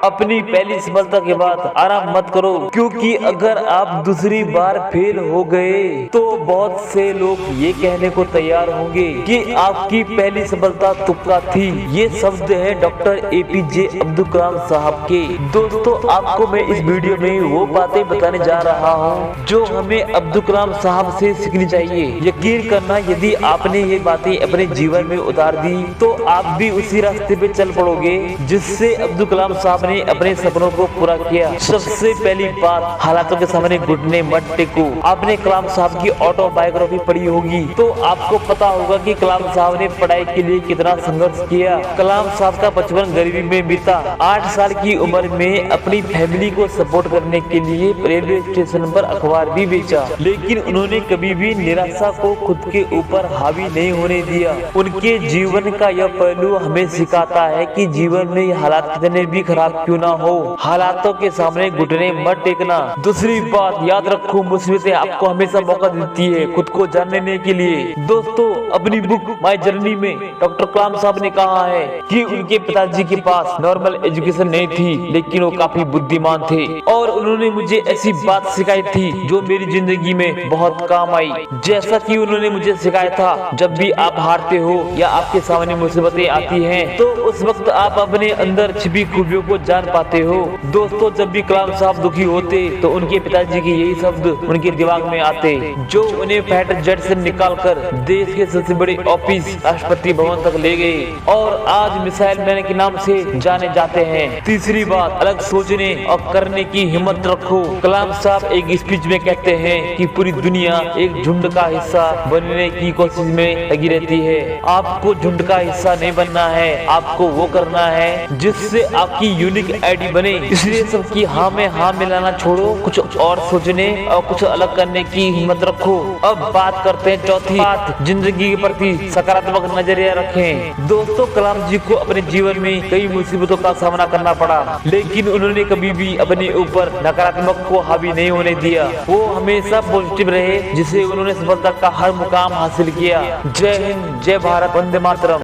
अपनी पहली सफलता के बाद आराम मत करो, क्योंकि अगर आप दूसरी बार फेल हो गए तो बहुत से लोग ये कहने को तैयार होंगे कि आपकी पहली सफलता तुक्का थी। ये शब्द है डॉक्टर एपीजे अब्दुल कलाम साहब के। दोस्तों, आपको मैं इस वीडियो में वो बातें बताने जा रहा हूँ जो हमें अब्दुल कलाम साहब से सीखनी चाहिए। यकीन करना, यदि आपने ये बातें अपने जीवन में उतार दी तो आप भी उसी रास्ते पे चल पड़ोगे जिससे अब्दुल कलाम साहब ने अपने सपनों को पूरा किया। सबसे पहली बात, हालातों के सामने घुटने मत टेको। आपने कलाम साहब की ऑटोबायोग्राफी पढ़ी होगी तो आपको पता होगा कि कलाम साहब ने पढ़ाई के लिए कितना संघर्ष किया। कलाम साहब का बचपन गरीबी में बीता। 8 साल की उम्र में अपनी फैमिली को सपोर्ट करने के लिए रेलवे स्टेशन पर अखबार भी बेचा, लेकिन उन्होंने कभी भी निराशा को खुद के ऊपर हावी नहीं होने दिया। उनके जीवन का यह पहलू हमें सिखाता है कि जीवन में हालात कितने भी खराब क्यों ना हो, हालातों के सामने घुटने मत टेकना। दूसरी बात याद रखो, मुसीबतें आपको हमेशा मौका देती है खुद को जानने के लिए। दोस्तों, अपनी बुक माय जर्नी में डॉक्टर कलाम साहब ने कहा है कि उनके पिताजी के पास नॉर्मल एजुकेशन नहीं थी, लेकिन वो काफी बुद्धिमान थे और उन्होंने मुझे ऐसी बात सिखाई थी जो मेरी जिंदगी में बहुत काम आई। जैसा कि उन्होंने मुझे सिखाया था, जब भी आप हारते हो या आपके सामने मुसीबतें आती हैं तो उस वक्त आप अपने अंदर छिपी खूबियों को जान पाते हो। दोस्तों, जब भी कलाम साहब दुखी होते तो उनके पिताजी के यही शब्द उनके दिमाग में आते जो उन्हें फाइटर जेट से निकालकर देश के सबसे बड़े ऑफिस राष्ट्रपति भवन तक ले गए और आज मिसाइल मैन के नाम से जाने जाते हैं। तीसरी बात, अलग सोचने और करने की हिम्मत रखो। कलाम साहब एक स्पीच में कहते हैं कि पूरी दुनिया एक झुंड का हिस्सा बनने की कोशिश में लगी रहती है। आपको झुंड का हिस्सा नहीं बनना है, आपको वो करना है जिससे आपकी यूनिक आईडी बने। इसलिए सबकी हाँ में हाँ मिलाना छोड़ो, कुछ और सोचने और कुछ अलग करने की हिम्मत रखो। अब बात करते हैं चौथी बात, जिंदगी के प्रति सकारात्मक नजरिया रखें। दोस्तों, कलाम जी को अपने जीवन में कई मुसीबतों का सामना करना पड़ा, लेकिन उन्होंने कभी भी अपने ऊपर नकारात्मक को हावी नहीं होने दिया। वो हमेशा पॉजिटिव रहे, जिसे उन्होंने सफलता का हर मुकाम हासिल किया। जय हिंद, जय भारत, वंदे मातरम।